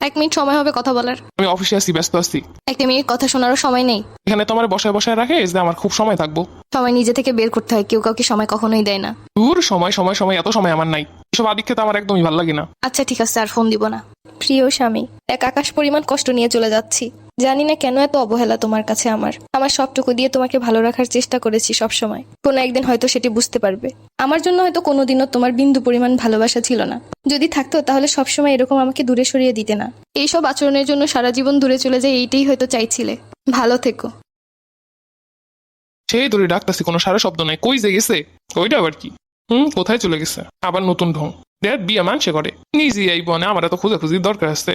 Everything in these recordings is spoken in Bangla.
1 মিনিট সময় হবে কথা বলার। আমি অফিসে আছি, ব্যস্ত আছি। 1 মিনিট কথা শোনারও সময় নেই। এখানে তো আমার বসায় বসায় রাখে যে আমার খুব সময় থাকবো। সময় নিজে থেকে বের করতে হয়, কেউ কাউকে সময় কখনোই দেয় না। দূর, সময় সময় সময়, এত সময় আমার নাই। এসব আদিক্ষেতা আমার একদমই ভালো লাগে না। আচ্ছা ঠিক আছে, আর ফোন দিব না। প্রিয় স্বামী, এক আকাশ পরিমাণ কষ্ট নিয়ে চলে যাচ্ছি। জানি না কেন এত অবহেলা তোমার কাছে। আমার সবটুকু দিয়ে তোমাকে ভালো রাখার চেষ্টা করেছি সব সময়। কোনো একদিন হয়তো সেটি বুঝতে পারবে। আমার জন্য হয়তো কোনোদিনও তোমার বিন্দু পরিমাণ ভালোবাসা ছিল না। যদি থাকতো তাহলে সবসময় এরকম আমাকে দূরে সরিয়ে দিতে না। এইসব আচরণের জন্য সারা জীবন দূরে চলে যায়, এইটাই হয়তো চাইছিলে। ভালো থেকো। সেই ধরে ডাকতেছি, কোনো সারা শব্দ নাই। কই যে গেছে? ওইটা আবার কি? কোথায় চলে গেছে? আবার নতুন ঢং। দেখ, বিয়া মানছে করে নিজে আইব না, আমার এত খোঁজাখুঁজির দরকার আছে?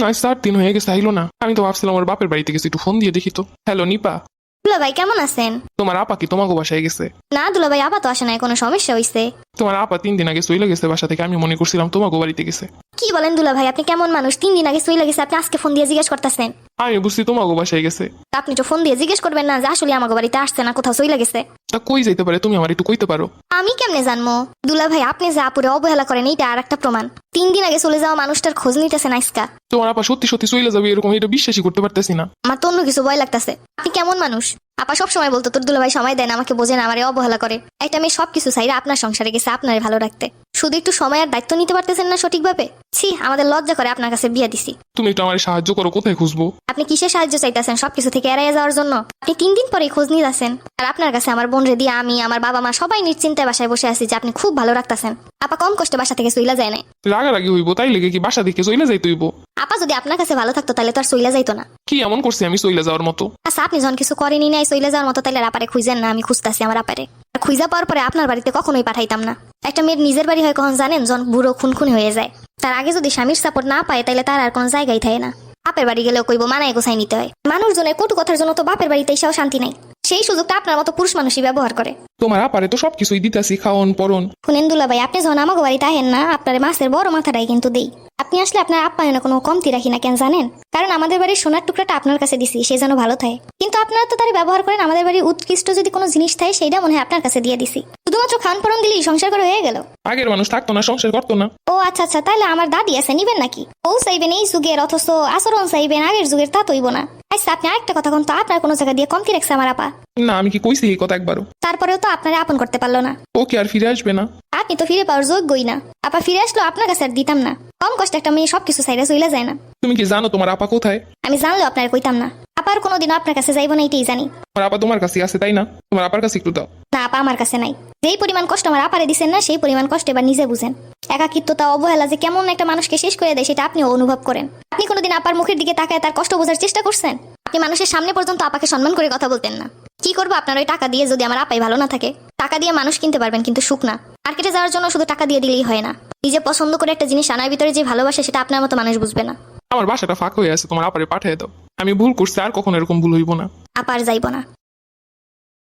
আজ 4 দিন হয়ে গেছে, আইলো না। আমি তো ভাবছিলাম ওর বাপের বাড়িতে গেছি, একটু ফোন দিয়ে দেখি তো। হ্যালো নিপা, দুলাভাই কেমন আছেন? তোমার আপা কি তোমাকে বাসায় গেছে? না দুলাভাই, আবার তো আসে নাই, কোনো সমস্যা হইছে? তোমার আপা 3 দিন আগে চলে গেছে বাসা থেকে, আমি মনে করছিলাম তোমাকে বাড়িতে গেছে। কি বলেন দুলাভাই, আপনি কেমন মানুষ? 3 দিন আগে চলে গেছে, আপনি আজকে ফোন দিয়ে জিজ্ঞেস করতেছেন? আমি বুঝছি তোমাকে বাসায় গেছে। আপনি তো ফোন দিয়ে জিজ্ঞেস করবেন না যে আসলে আমাকে বাড়িতে আসছে না কোথাও চলে গেছে? তা কই যাইতে পারে, তুমি আমার একটু কইতে পারো? আমি কেমনে জানবো? দুলাভাই, আপনি যে আপুরে অবহেলা করেন এইটা আর একটা প্রমাণ। 3 দিন আগে চলে যাওয়া মানুষটার খোঁজ নিতেছেন আজকা। তোমার আপা সত্যি সত্যি চলে যাবে এরকম, এটা বিশ্বাসই করতে পারতেছি না। আমার তো অন্য কিছু ভয় লাগতেছে। আপনি কেমন মানুষ? আপা সবসময় বলতো তোর দুলাভাই সময় দেয় না, আমাকে বোঝে না, আমারে অবহেলা করে। একটা মেয়ে সবকিছু চাইরা আপনার সংসারে গেছে আপনারে ভালো রাখতে, শুধু একটু সময় আর দায়িত্ব নিতে পারতেছেন না সঠিকভাবে। ছি, আমাদের লজ্জা করে আপনার কাছে বিয়ে দিছি। তুমি একটু আমার সাহায্য করো, কোথায় খুঁজবো? আপনি কিসের সাহায্য চাইতেছেন? সবকিছু থেকে এড়াইয়া যাওয়ার জন্য? আপনি 3 দিন পরে খোঁজ নিয়ে যাচ্ছেন, আর আপনার কাছে আমার বোন রে দিয়ে আমি, আমার বাবা মা সবাই নিশ্চিন্তায় বাসায় বসে আছি যে আপনি খুব ভালো রাখতেছেন। আপা কম কষ্টে বাসা থেকে চইলা যায় না। রাগারাগি হইব তাই লেগে কি বাসা থেকে চলে যাইতে হইব? আপা যদি আপনার কাছে ভালো থাকতো তাহলে তো আর চইলা যাইতো না। কি এমন করছি আমি চলে যাওয়ার মতো? আচ্ছা, আপনি যখন কিছু করেনি নাই চইলা যাওয়ার মতো, তাইলে আপারে খুঁজেন না। আমি খুঁজতেছি আমার আপারে, আর খুঁজা পাওয়ার পরে আপনার বাড়িতে কখনোই পাঠাইতাম না। একটা মেয়ের নিজের বাড়ি হয় কখন জানেন? যখন বুড়ো খুনখুনি হয়ে যায়। তার আগে যদি স্বামীর সাপোর্ট না পায় তাহলে তার আর কোনো জায়গায় থাকে না। বাপের বাড়ি গেলেও কইব মানায় গোছাই নিতে হয়। মানুষজনের কটু কথার জন্য তো বাপের বাড়িতে এসেও শান্তি নাই। সেই সুযোগটা আপনার মতো পুরুষ মানুষই ব্যবহার করে। তোমার আপারে তো সবকিছুই দিতাছি, খাওন পরন। শুনেন দুলাভাই, আপনি যখন আমাকে বাড়িতে আহেন না, আপনার মাছের বড় মাথাটাই কিন্তু দেই। আপনি আসলে আপনার আপ্যায়নে কোনো কমতি রাখি না, কেন জানেন? কারণ আমাদের বাড়ির সোনার টুকরাটা আপনার কাছে দিছি, সে যেন ভালো থাকে। কিন্তু আপনারা তো তার ব্যবহার করেন। আমাদের বাড়ির উৎকৃষ্ট যদি কোনো জিনিস থাকে সেইটা মনে হয় আপনার কাছে দিয়ে দিছি। শুধুমাত্র খান পরন দিলেই সংসার করে হয়ে গেল? আগের মানুষ থাকতো না, সংসার করতো না। ও আচ্ছা আচ্ছা, তাহলে আমার দাদি আছে, নিবেন নাকি? ও চাইবেন এই যুগের, অথচ আচরণ চাইবেন আগের যুগের, তা তৈব না। আচ্ছা, আপনি আরেকটা কথা কোন তো, আপনার কোনো জায়গা দিয়ে কমতি রাখছে আমার আপা? না, আমি কি কইছি এই কথা একবারও? তারপরেও তো আপনারা আপন করতে পারলো না। ও কি আর ফিরে আসবে না? আপনি তো ফিরে পাওয়ার যোগ্যই না। আপা ফিরে আসলো আপনার কাছে আর দিতাম না। কম কষ্ট একটা মেয়ে সবকিছু চাইরা চইলা যায় না। তুমি কি জানো তোমার আপা কোথায়? আমি জানলেও আপনার কইতাম না। আপার কোনোদিনও আপনার কাছে যাইব না, এটাই জানি। তোমার আপা তোমার কাছে আছে তাই না? তোমার আপার কাছে একটু দাও। না আপা আমার কাছে নাই। যেই পরিমাণ কষ্ট আমার আপারে দিচ্ছেন না, সেই পরিমাণ কষ্ট এবার নিজে বুঝেন। একাকিত্বতা, অবহেলা যে কেমন একটা মানুষকে শেষ করে দেয় সেটা আপনিও অনুভব করেন। আপনি কোনোদিন আপার মুখের দিকে তাকায় তার কষ্ট বোঝার চেষ্টা করছেন? আপনি মানুষের সামনে পর্যন্ত আপাকে সম্মান করে কথা বলতেন না। কি করবো আপনার ওই টাকা দিয়ে? যদি আমার আপাই ভালো না থাকে, টাকা দিয়ে মানুষ কিনতে পারবেন কিন্তু সুখ না। মার্কেটে যাওয়ার জন্য শুধু টাকা দিয়ে দিলেই হয় না। নিজে পছন্দ করে একটা জিনিস আনার ভিতরে যে ভালোবাসে সেটা আপনার মতো মানুষ বুঝবে না। আমার বাসাটা ফাঁক হয়ে আছে, তোমার আপারে পাঠিয়ে দাও। আমি ভুল করছি, আর কখনো এরকম ভুল হইব না। আপার যাইব না।